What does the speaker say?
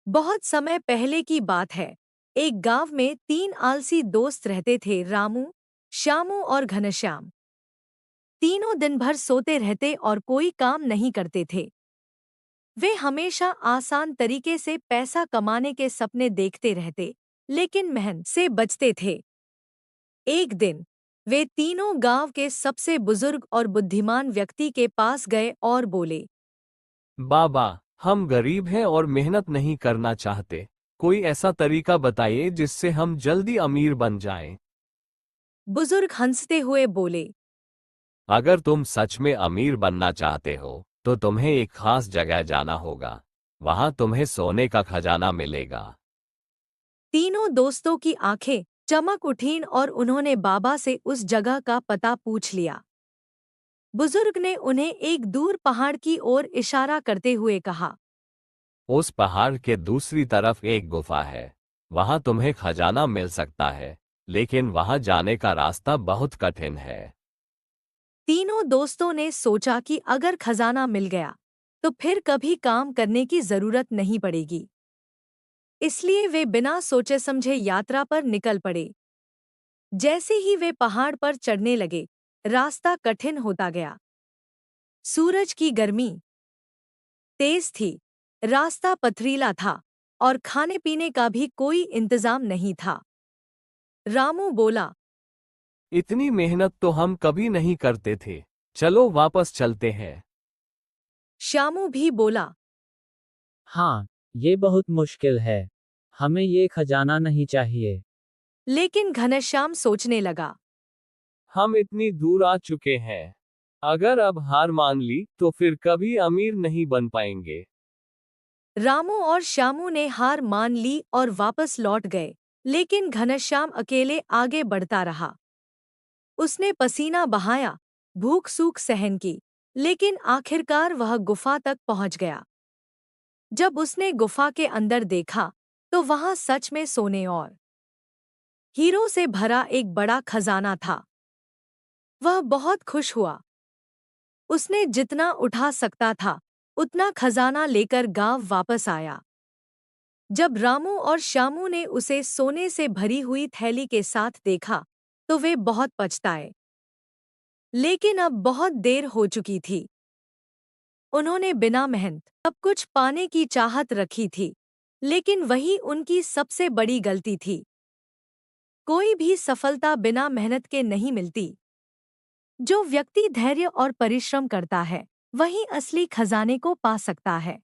बहुत समय पहले की बात है। एक गांव में तीन आलसी दोस्त रहते थे, रामू, श्यामू और घनश्याम। तीनों दिन भर सोते रहते और कोई काम नहीं करते थे। वे हमेशा आसान तरीके से पैसा कमाने के सपने देखते रहते, लेकिन मेहनत से बचते थे। एक दिन वे तीनों गांव के सबसे बुजुर्ग और बुद्धिमान व्यक्ति के पास गए और बोले। बाबा, हम गरीब हैं और मेहनत नहीं करना चाहते। कोई ऐसा तरीका बताइए जिससे हम जल्दी अमीर बन जाएं। बुजुर्ग हंसते हुए बोले। अगर तुम सच में अमीर बनना चाहते हो तो तुम्हें एक खास जगह जाना होगा। वहां तुम्हें सोने का खजाना मिलेगा। तीनों दोस्तों की आंखें चमक उठीं और उन्होंने बाबा से उस जगह का पता पूछ लिया। बुजुर्ग ने उन्हें एक दूर पहाड़ की ओर इशारा करते हुए कहा। उस पहाड़ के दूसरी तरफ एक गुफा है। वहां तुम्हें खजाना मिल सकता है, लेकिन वहां जाने का रास्ता बहुत कठिन है। तीनों दोस्तों ने सोचा कि अगर खजाना मिल गया तो फिर कभी काम करने की जरूरत नहीं पड़ेगी। इसलिए वे बिना सोचे समझे यात्रा पर निकल पड़े। जैसे ही वे पहाड़ पर चढ़ने लगे, रास्ता कठिन होता गया। सूरज की गर्मी तेज थी, रास्ता पथरीला था और खाने पीने का भी कोई इंतजाम नहीं था। रामू बोला। इतनी मेहनत तो हम कभी नहीं करते थे। चलो वापस चलते हैं। श्यामू भी बोला। हाँ, ये बहुत मुश्किल है। हमें ये खजाना नहीं चाहिए। लेकिन घनश्याम सोचने लगा। हम इतनी दूर आ चुके हैं। अगर अब हार मान ली तो फिर कभी अमीर नहीं बन पाएंगे। रामू और श्यामू ने हार मान ली और वापस लौट गए, लेकिन घनश्याम अकेले आगे बढ़ता रहा। उसने पसीना बहाया, भूख सूख सहन की, लेकिन आखिरकार वह गुफा तक पहुंच गया। जब उसने गुफा के अंदर देखा तो वहां सच में सोने और हीरो से भरा एक बड़ा खजाना था। वह बहुत खुश हुआ। उसने जितना उठा सकता था उतना खजाना लेकर गांव वापस आया। जब रामू और श्यामू ने उसे सोने से भरी हुई थैली के साथ देखा तो वे बहुत पछताए। लेकिन अब बहुत देर हो चुकी थी। उन्होंने बिना मेहनत सब कुछ पाने की चाहत रखी थी, लेकिन वही उनकी सबसे बड़ी गलती थी। कोई भी सफलता बिना मेहनत के नहीं मिलती। जो व्यक्ति धैर्य और परिश्रम करता है, वही असली खजाने को पा सकता है।